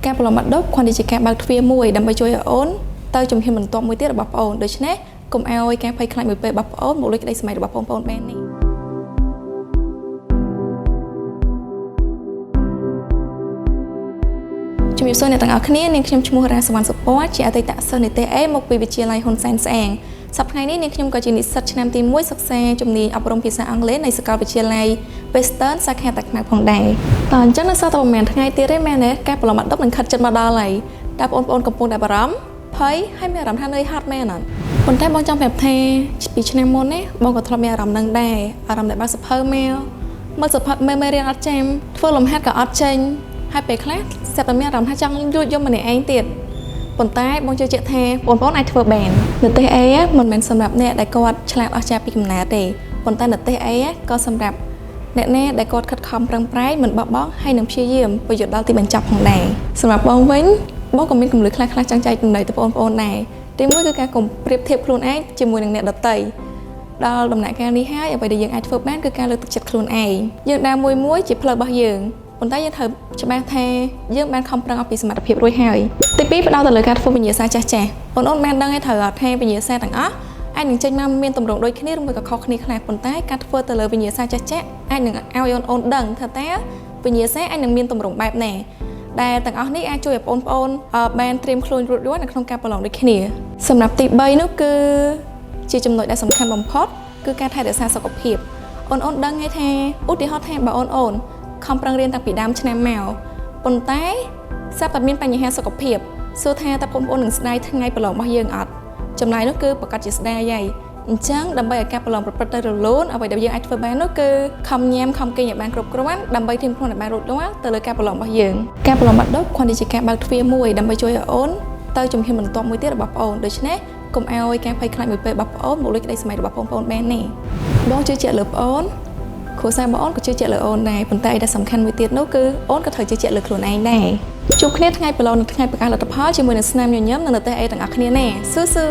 ការប្រឡំបាត់ដប់គ្រាន់តែជាការបើកទ្វារមួយដើម្បីជួយឲ្យអូនទៅជំហានបន្ទាប់មួយទៀតរបស់បងអូនដូច្នេះកុំឲ្យការភ័យខ្លាចមួយពេលរបស់បងអូនមកលួចក្តីសម័យរបស់បងប្អូនបែបនេះជំរាបសួរអ្នកទាំងអស់គ្នានាងខ្ញុំឈ្មោះរ៉ាសវណ្ណសុពណ៌ជាអតីតសិស្សនិទេស A មកពីវិទ្យាល័យហ៊ុនសែនស្អាងសប្តាហ៍នេះនាងខ្ញុំក៏ជានិស្សិតឆ្នាំទី1សិក្សាជំនាញអប់រំភាសាអង់គ្លេសនៃសាកលវិទ្យាល័យ Western សាខាតាខ្មៅផងដែរតើអញ្ចឹងនៅសល់តែប្រហែលថ្ងៃទៀតទេមែនទេការប្រឡំបាត់ដប់នឹងខិតជិតមកដល់ហើយតើបងប្អូនកំពុងតែបារម្ភភ័យហើយមានអារម្មណ៍ថានឿយហត់មែនអត់ប៉ុន្តែបងចង់ប្រាប់ថាពីឆ្នាំមុននេះបងក៏ធ្លាប់មានអារម្មណ៍នឹងដែរអារម្មណ៍ដែលបើកសភៅមកមើលសភៅមេរៀនអត់ចាំធ្វើលំហាត់ក៏អត់ចេញហើយពេលខ្លះស្រាប់តែមានអារម្មណ៍ថាចង់យួចយំម្នាក់ឯងទៀតប៉ុន្តែបងជឿជាក់ថាបងប្អូនអាចធ្វើបាននិទេស A មិនមែនសម្រាប់អ្នកដែលគាត់ឆ្លាតអស្ចារ្យពីកំណើតទេប៉ុន្តែនិទេស A ក៏សម្រាប់អ្នកណាដែលគាត់ខិតខំប្រឹងប្រែងមិនបោះបង់ហើយនឹងព្យាយាមប្រយុទ្ធដល់ទីបញ្ចប់ផងដែរសម្រាប់បងវិញបងក៏មានគំនិតខ្លះៗចង់ចែកចំណុចទៅបងប្អូនដែរទីមួយគឺការកុំប្រៀបធៀបខ្លួនឯងជាមួយនឹងអ្នកដទៃដល់ដំណាក់កាលនេះហើយអ្វីដែលយើងអាចធ្វើបានគឺការលើកទឹកចិត្តខ្លួនឯងយើងដើរមួយជាផ្លូវរបស់យើងប៉ុន្តែយើងត្រូវច្បាស់ថាយើងបានខំប្រឹងអស់ពីសមត្ថភាពរួចហើយទី2ផ្ដោតទៅលើការធ្វើវិញ្ញាសាចាស់បងប្អូនបានដឹងហើយត្រូវអត់ថាវិញ្ញាសាទាំងអស់អាចនឹងចេញមកមានទម្រង់ដូចគ្នាឬមួយក៏ខុសគ្នាខ្លះប៉ុន្តែការធ្វើទៅលើវិញ្ញាសាចាស់អាចនឹងឲ្យអូនដឹងថាតើវិញ្ញាសាអាចនឹងមានទម្រង់បែបណាដែលទាំងអស់នេះអាចជួយឲ្យបងប្អូនបានត្រៀមខ្លួនរួចរាល់នៅក្នុងការប្រឡងដូចគ្នាសម្រាប់ទី3នោះគឺជាចំណុចដែលសំខាន់បំផុតគឺការថែរក្សាសុខភាពអូនដឹងហើយថាឧទាហរណ៍ថាបើអូនខំប្រឹងរៀនតាំងពីដើមឆ្នាំមកប៉ុន្តែស្រាប់តែមានបញ្ហាសុខភាពសួរថាតើបងប្អូននឹងស្ដាយថ្ងៃប្រឡងរបស់យើងអត់ចម្លើយនោះគឺប្រកាសជាស្ដាយហើយអញ្ចឹងដើម្បីឲ្យការប្រឡងប្រព្រឹត្តទៅរលូនអ្វីដែលយើងអាចធ្វើបាននោះគឺខំញ៉ាំខំគេងឲ្យបានគ្រប់គ្រាន់ដើម្បីត្រៀមខ្លួនឲ្យបានរួចរាល់ទៅលើការប្រឡងរបស់យើងការប្រឡងបាត់ដប់គ្រាន់តែជាការបើកទ្វារមួយដើម្បីជួយឲ្យអូនទៅជំហានបន្ទាប់មួយទៀតរបស់បងអូនដូច្នេះកុំឲ្យការភ័យខ្លាចមួយពេលរបស់បងអូនមកលួចក្តីសម័យរបស់បងប្អូនបែបនេះបងជឿជាក់លើបងអូនគ្រួសារបងអូនក៏ជឿជាក់លើអូនដែរប៉ុន្តែដែលសំខាន់មួយទៀតនោះគឺអូនក៏ត្រូវជឿជាក់លើខ្លួនឯងដែរជួបគ្នាថ្ងៃប្រឡងនៅថ្ងៃប្រកាសលទ្ធផលជាមួយនឹងស្នាមញញឹមនិងនិទេស A ទាំងអស់គ្នាណាស៊ូ